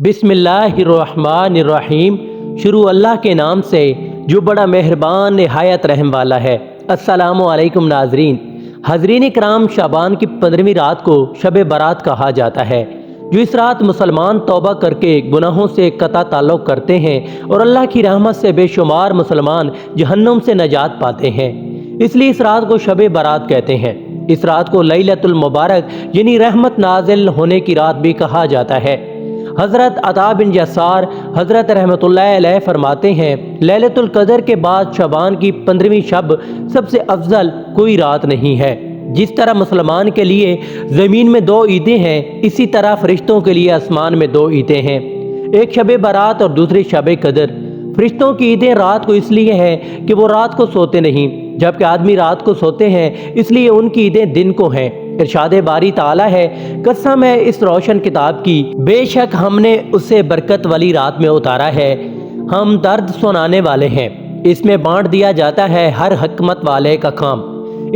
बिस्मिल्लाहिर्रहमानिर्रहीम। शुरू अल्लाह के नाम से जो बड़ा मेहरबान निहायत रहम वाला है। अस्सलामु अलैकुम नाजरीन। हज़रीन इकराम, शाबान की 15वीं रात को शब बारात कहा जाता है। जो इस रात मुसलमान तौबा करके गुनाहों से कता ताल्लुक़ करते हैं और अल्लाह की रहमत से बेशुमार मुसलमान जहन्नुम से नजात पाते हैं। इसलिए इस रात को शब बारात कहते हैं। इस रात को लैलतुल मुबारक यानी रहमत नाजिल होने की रात भी कहा जाता है। हज़रत अता बिन यसार हज़रत रहमतुल्लाह अलैह फरमाते हैं, लैलतुल क़द्र के बाद शाबान की 15वीं शब सबसे अफजल कोई रात नहीं है। जिस तरह मुसलमान के लिए ज़मीन में 2 ईदें हैं, इसी तरह फरिश्तों के लिए आसमान में 2 ईदें हैं, एक शब बारात और दूसरी शब क़द्र। फरिश्तों की ईदें रात को इसलिए है कि वो रात को सोते नहीं, जबकि आदमी रात को सोते हैं, इसलिए उनकी ईदें दिन को हैं। इरशाद बारी ताला है, कसम है इस रोशन किताब की, बेशक हमने उसे बरकत वाली रात में उतारा है, हम दर्द सुनाने वाले हैं। इसमें बांट दिया जाता है हर हिकमत वाले का काम।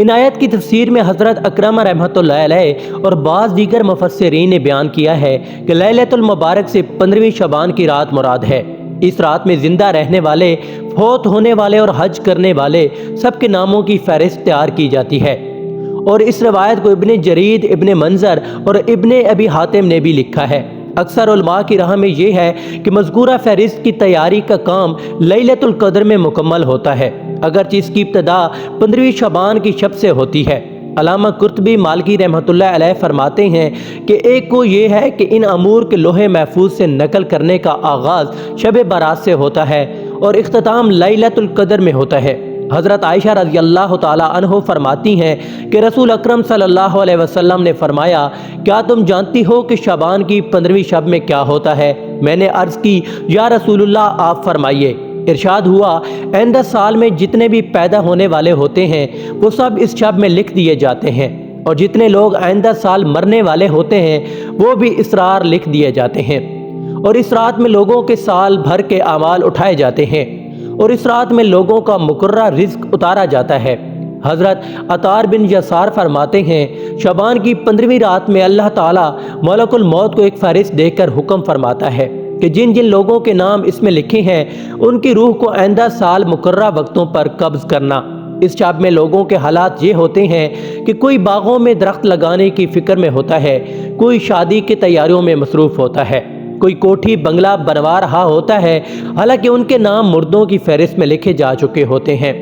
इन आयत की तफसीर में हज़रत अकरम रहमतुल्लाह अलैह और बाज़ दीगर मुफस्सिरीन ने बयान किया है कि लैलतुल मुबारक से 15वीं शबान की रात मुराद है। इस रात में जिंदा रहने वाले, फौत होने वाले और हज करने वाले सबके नामों की फहरिस्त तैयार की जाती है। और इस रवायत को इब्ने जरीद, इब्ने मंजर और इब्ने अबी हातिम ने भी लिखा है। अक्सर उलमा की राह में यह है कि मज़कूरा फहरिस्त की तैयारी का काम लैलतुल क़द्र में मुकम्मल होता है, अगरचे इसकी इब्तदा 15वीं शबान की शब से होती है। अल्लामा कुर्तबी मालकी रहमतुल्लाह अलैह फरमाते हैं कि एक को ये है कि इन अमूर के लोहे महफूज से नकल करने का आगाज़ शब बारात से होता है और इख्तिताम लैलतुल क़द्र में होता है। हज़रत आयशा रज़ी अल्लाह ताला अन्हा फरमाती हैं कि रसूल अकरम सल्लल्लाहु अलैहि वसल्लम ने फरमाया, क्या तुम जानती हो कि शाबान की 15वीं शब में क्या होता है? मैंने अर्ज़ की, या रसूलुल्लाह आप फरमाइए। इरशाद हुआ, आइंदा साल में जितने भी पैदा होने वाले होते हैं वो सब इस शब में लिख दिए जाते हैं, और जितने लोग आइंदा साल मरने वाले होते हैं वो भी इसरार लिख दिए जाते हैं। और इस रात में लोगों के साल भर के अमाल उठाए जाते हैं, और इस रात में लोगों का मुकर्रर रिज़्क़ उतारा जाता है। हज़रत अतार बिन यसार फरमाते हैं, शबान की 15वीं रात में अल्लाह ताला मलकुल मौत को एक फहरिस्त देकर हुक्म फरमाता है कि जिन जिन लोगों के नाम इसमें लिखे हैं उनकी रूह को आइंदा साल मुकर्रर वक्तों पर कब्ज़ करना। इस शब में लोगों के हालात ये होते हैं कि कोई बागों में दरख्त लगाने की फ़िक्र में होता है, कोई शादी की तैयारियों में मसरूफ़ होता है, कोई कोठी बंगला बनवा रहा होता है, हालांकि उनके नाम मुर्दों की फहरिस्त में लिखे जा चुके होते हैं,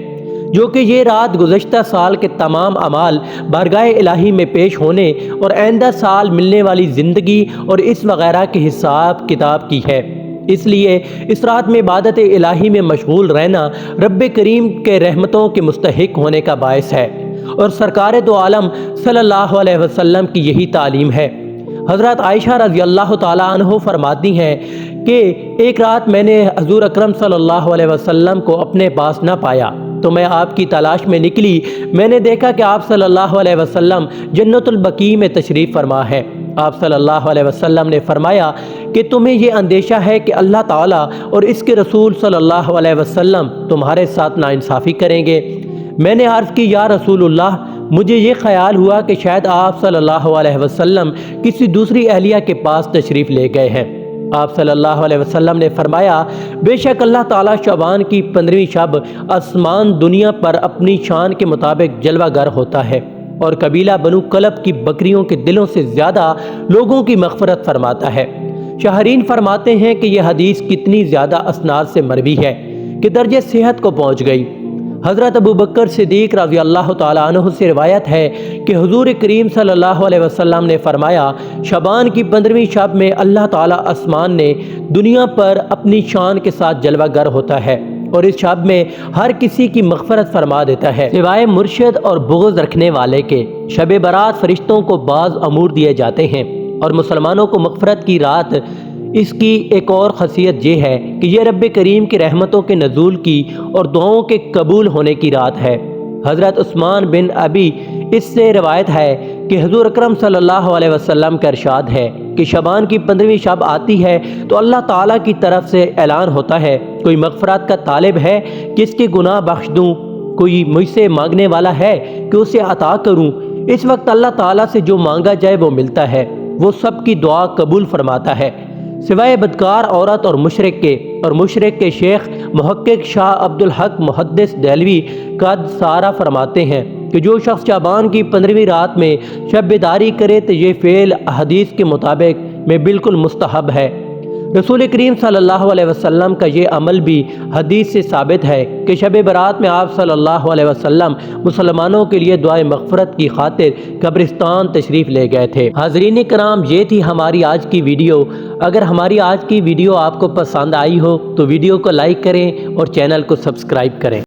जो कि ये रात गुज़श्ता साल के तमाम अमाल बारगाह इलाही में पेश होने और आइंदा साल मिलने वाली ज़िंदगी और इस वगैरह के हिसाब किताब की है। इसलिए इस रात में इबादत इलाही में मशगूल रहना रब्बे करीम के रहमतों के मुस्तहिक होने का बायस है, और सरकार दो आलम सल्लल्लाहु अलैहि वसल्लम की यही तालीम है। हज़रत आयशा रज़ी अल्लाह ताला अन्हा फरमाती हैं कि एक रात मैंने हज़ूर अकरम सल्लल्लाहु अलैहि वसल्लम को अपने पास न पाया, तो मैं आपकी तलाश में निकली। मैंने देखा कि आप सल्लल्लाहु अलैहि वसल्लम जन्नतुल बकी में तशरीफ़ फरमा है। आप सल्लल्लाहु अलैहि वसल्लम ने फरमाया कि तुम्हें ये अंदेशा है कि अल्लाह ताला और इसके रसूल सल्लल्लाहु अलैहि वसल्लम तुम्हारे साथ नाइंसाफ़ी करेंगे। मैंने अर्ज़ की, या रसूलुल्लाह, मुझे ये ख्याल हुआ कि शायद आप सल्लल्लाहु अलैहि वसल्लम किसी दूसरी अहलिया के पास तशरीफ़ ले गए हैं। आप सल्लल्लाहु अलैहि वसल्लम ने फरमाया, बेशक अल्लाह ताला शबान की 15वीं शब आसमान दुनिया पर अपनी शान के मुताबिक जलवागर होता है, और कबीला बनु कलब की बकरियों के दिलों से ज़्यादा लोगों की मग़फ़िरत फरमाता है। शाहरीन फरमाते हैं कि यह हदीस कितनी ज़्यादा असनाद से मरवी है कि दर्जे सेहत को पहुँच गई। हज़रत अबू बकर सिद्दीक़ रज़ी अल्लाह ताला अन्हु से रिवायत है कि हुज़ूर करीम सल्लल्लाहु अलैहि वसल्लम ने फरमाया, शबान की 15वीं शब में अल्लाह ताला आसमान ने दुनिया पर अपनी शान के साथ जलवागर होता है, और इस शब में हर किसी की मग़फ़िरत फरमा देता है सिवाय मुर्शिद और बुग़्ज़ रखने वाले के। शब बारात फरिश्तों को बाज़ अमूर दिए जाते हैं, और मुसलमानों को मग़फ़िरत की रात। इसकी एक और ख़ासियत ये है कि यह रब्बे करीम की रहमतों के नज़ूल की और दुआओं के कबूल होने की रात है। हज़रत उस्मान बिन अबी इससे रिवायत है कि हुज़ूर अकरम सल्लल्लाहु अलैहि वसल्लम का इरशाद है कि शबान की 15वीं शब आती है तो अल्लाह ताला की तरफ से ऐलान होता है, कोई मग़फ़िरत का तालिब है कि इसके गुनाह बख्श दूँ, कोई मुझसे मांगने वाला है कि उसे अता करूँ। इस वक्त अल्लाह ताला से जो मांगा जाए वो मिलता है, वो सब की दुआ कबूल फरमाता है। سوائے بدکار عورت اور مشرک کے شیخ محقق شاہ عبدالحق محدث دہلوی قد سارہ فرماتے ہیں کہ جو شخص شعبان کی 15ویں رات میں شب بیداری کرے تو یہ فعل حدیث کے مطابق میں بالکل مستحب ہے۔ رسول کریم صلی اللہ علیہ وسلم کا یہ عمل بھی حدیث سے ثابت ہے کہ شب برات میں آپ صلی اللہ علیہ وسلم مسلمانوں کے لیے دعائے مغفرت کی خاطر قبرستان تشریف لے گئے تھے۔ حاضرین کرام، یہ تھی ہماری آج کی ویڈیو۔ اگر ہماری آج کی ویڈیو آپ کو پسند آئی ہو تو ویڈیو کو لائک کریں اور چینل کو سبسکرائب کریں۔